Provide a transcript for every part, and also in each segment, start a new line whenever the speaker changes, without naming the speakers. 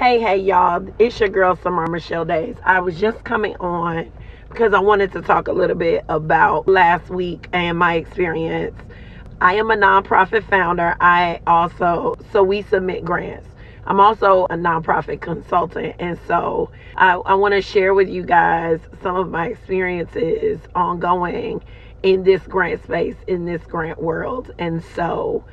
Hey, y'all. It's your girl, Summer Michelle Days. I was just coming on because I wanted to talk a little bit about last week and my experience. I am a nonprofit founder. So we submit grants. I'm also a nonprofit consultant. And so I want to share with you guys some of my experiences ongoing in this grant space, in this grant world. And so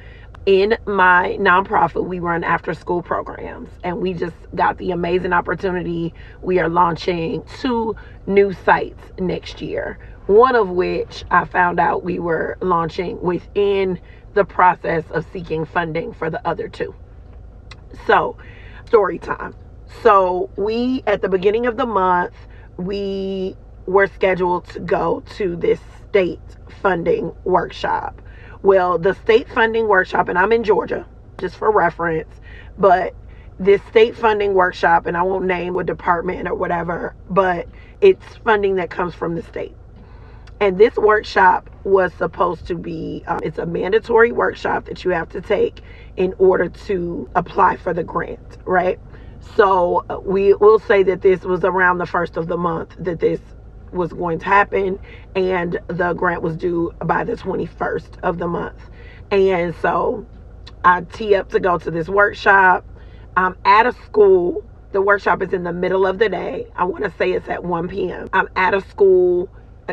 in my nonprofit, we run after school programs, and we just got the amazing opportunity. We are launching 2 new sites next year, one of which I found out we were launching within the process of seeking funding for the other 2. So, story time. So at the beginning of the month, we were scheduled to go to this state funding workshop. Well, the state funding workshop, and I'm in Georgia, just for reference, but this state funding workshop, and I won't name what department or whatever, but it's funding that comes from the state. And this workshop was supposed to be, it's a mandatory workshop that you have to take in order to apply for the grant, right? So we will say that this was around the 1st of the month that this was going to happen, and the grant was due by the 21st of the month. And so I tee up to go to this workshop. I'm at a school. The workshop is in the middle of the day. I want to say it's at 1 p.m. I'm at a school.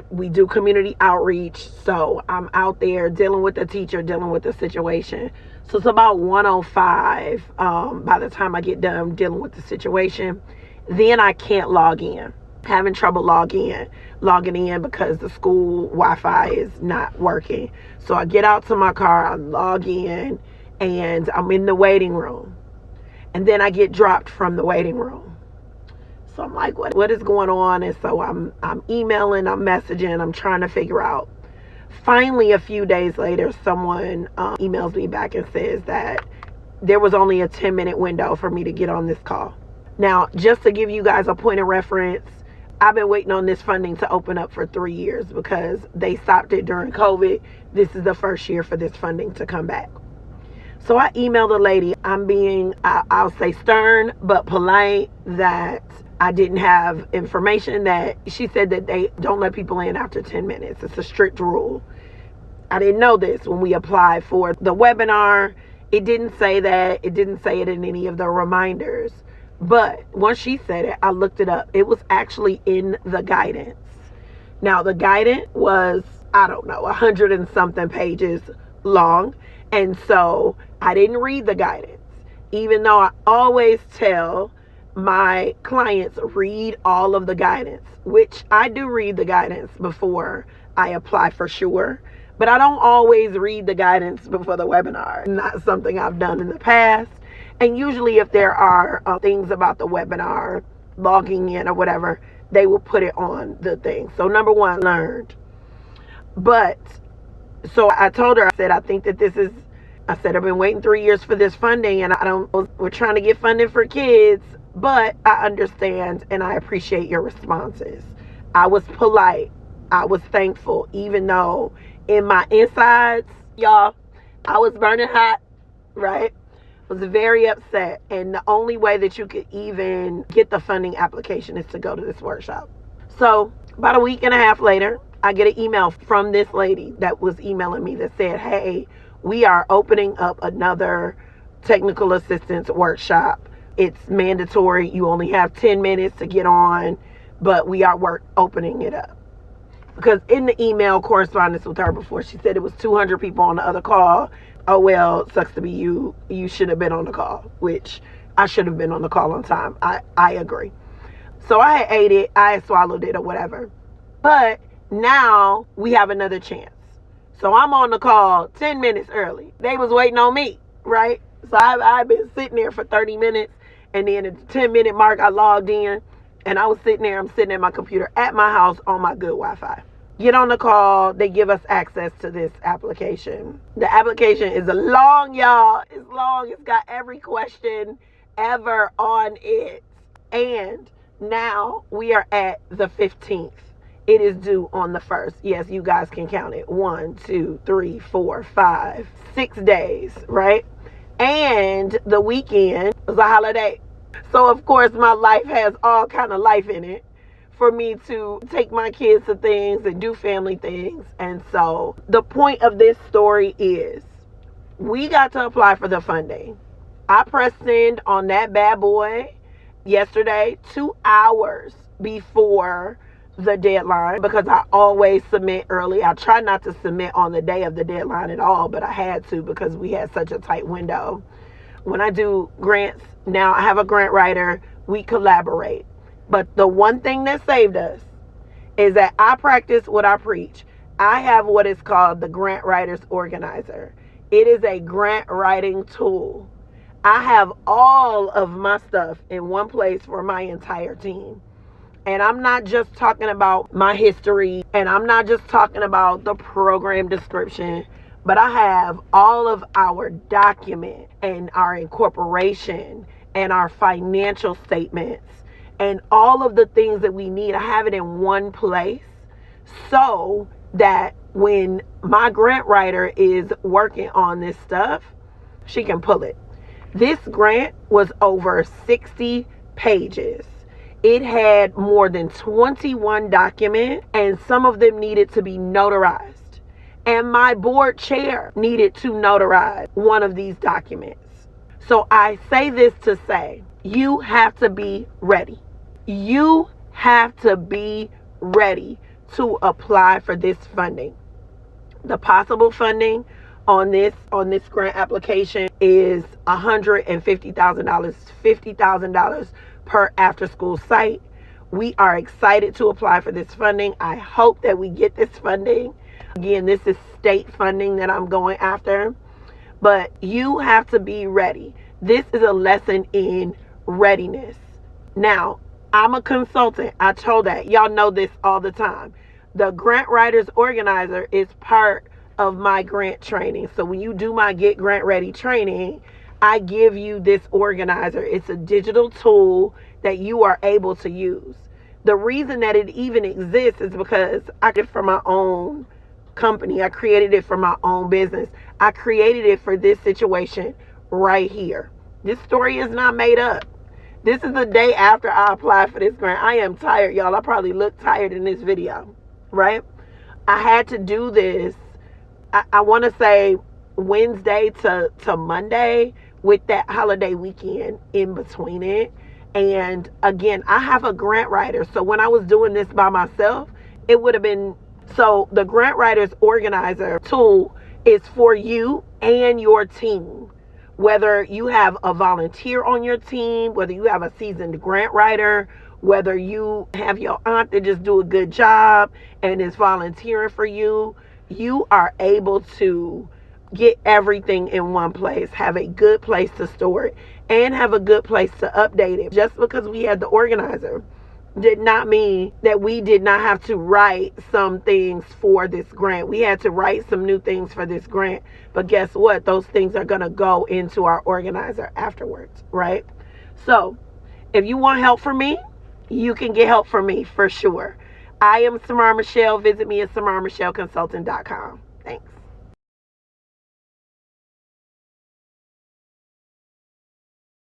We do community outreach, so I'm out there dealing with the teacher, dealing with the situation. So it's about 1:05 by the time I get done dealing with the situation. Then I can't log in. Having trouble logging in because the school Wi-Fi is not working. So I get out to my car, I log in, and I'm in the waiting room. And then I get dropped from the waiting room. So I'm like, what is going on? And so I'm emailing, I'm messaging, I'm trying to figure out. Finally, a few days later, someone emails me back and says that there was only a 10-minute window for me to get on this call. Now, just to give you guys a point of reference, I've been waiting on this funding to open up for 3 years because they stopped it during COVID. This is the first year for this funding to come back. So I emailed the lady. I'm being, I'll say stern, but polite, that I didn't have information. That she said that they don't let people in after 10 minutes. It's a strict rule. I didn't know this when we applied for the webinar. It didn't say that. It didn't say it in any of the reminders. But once she said it, I looked it up. It was actually in the guidance. Now, the guidance was, 100 and something pages long. And so I didn't read the guidance, even though I always tell my clients read all of the guidance, which I do read the guidance before I apply for sure. But I don't always read the guidance before the webinar. Not something I've done in the past. And usually if there are things about the webinar, logging in or whatever, they will put it on the thing. So number one, learned. But, so I told her, I said, I've been waiting 3 years for this funding, and we're trying to get funding for kids, but I understand and I appreciate your responses. I was polite. I was thankful, even though in my insides, y'all, I was burning hot, right? Was very upset, and the only way that you could even get the funding application is to go to this workshop. So about a week and a half later, I get an email from this lady that was emailing me that said, hey, we are opening up another technical assistance workshop. It's mandatory. You only have 10 minutes to get on, but we are opening it up. Because in the email correspondence with her before, she said it was 200 people on the other call. Oh, well, sucks to be you. You should have been on the call, which I should have been on the call on time. I agree. So I had ate it. I had swallowed it or whatever. But now we have another chance. So I'm on the call 10 minutes early. They was waiting on me, right? So I've been sitting there for 30 minutes. And then at the 10-minute mark, I logged in. And I was sitting there. I'm sitting at my computer at my house on my good Wi-Fi. Get on the call. They give us access to this application. The application is long, y'all. It's long. It's got every question ever on it. And now we are at the 15th. It is due on the 1st. Yes, you guys can count it. 1, 2, 3, 4, 5, 6 days, right? And the weekend was a holiday. So of course my life has all kind of life in it for me to take my kids to things and do family things. And so the point of this story is we got to apply for the funding. I pressed send on that bad boy yesterday, 2 hours before the deadline, because I always submit early. I try not to submit on the day of the deadline at all, but I had to because we had such a tight window. When I do grants, now I have a grant writer, we collaborate. But the one thing that saved us is that I practice what I preach. I have what is called the Grant Writers Organizer. It is a grant writing tool. I have all of my stuff in one place for my entire team. And I'm not just talking about my history, and I'm not just talking about the program description, but I have all of our document and our incorporation and our financial statements and all of the things that we need. I have it in one place so that when my grant writer is working on this stuff, she can pull it. This grant was over 60 pages. It had more than 21 documents, and some of them needed to be notarized. And my board chair needed to notarize one of these documents. So I say this to say, you have to be ready. You have to be ready to apply for this funding. The possible funding on this grant application is $150,000, $50,000 per after school site. We are excited to apply for this funding. I hope that we get this funding. Again, this is state funding that I'm going after, but you have to be ready. This is a lesson in readiness. Now, I'm a consultant. I told that. Y'all know this all the time. The Grant Writers Organizer is part of my grant training. So when you do my Get Grant Ready training, I give you this organizer. It's a digital tool that you are able to use. The reason that it even exists is because I did it for my own company. I created it for my own business. I created it for this situation right here. This story is not made up. This is the day after I applied for this grant. I am tired, y'all. I probably look tired in this video, right? I had to do this, I want to say Wednesday to Monday, with that holiday weekend in between it. And again, I have a grant writer. So when I was doing this by myself, it would have been, so the Grant Writers Organizer tool is for you and your team. Whether you have a volunteer on your team, whether you have a seasoned grant writer, whether you have your aunt that just do a good job and is volunteering for you, you are able to get everything in one place, have a good place to store it, and have a good place to update it. Just because we had the organizer did not mean that we did not have to write some things for this grant. We had to write some new things for this grant. But guess what? Those things are going to go into our organizer afterwards, right? So if you want help from me, you can get help from me for sure. I am Samar Michelle. Visit me at SamarMichelleConsulting.com.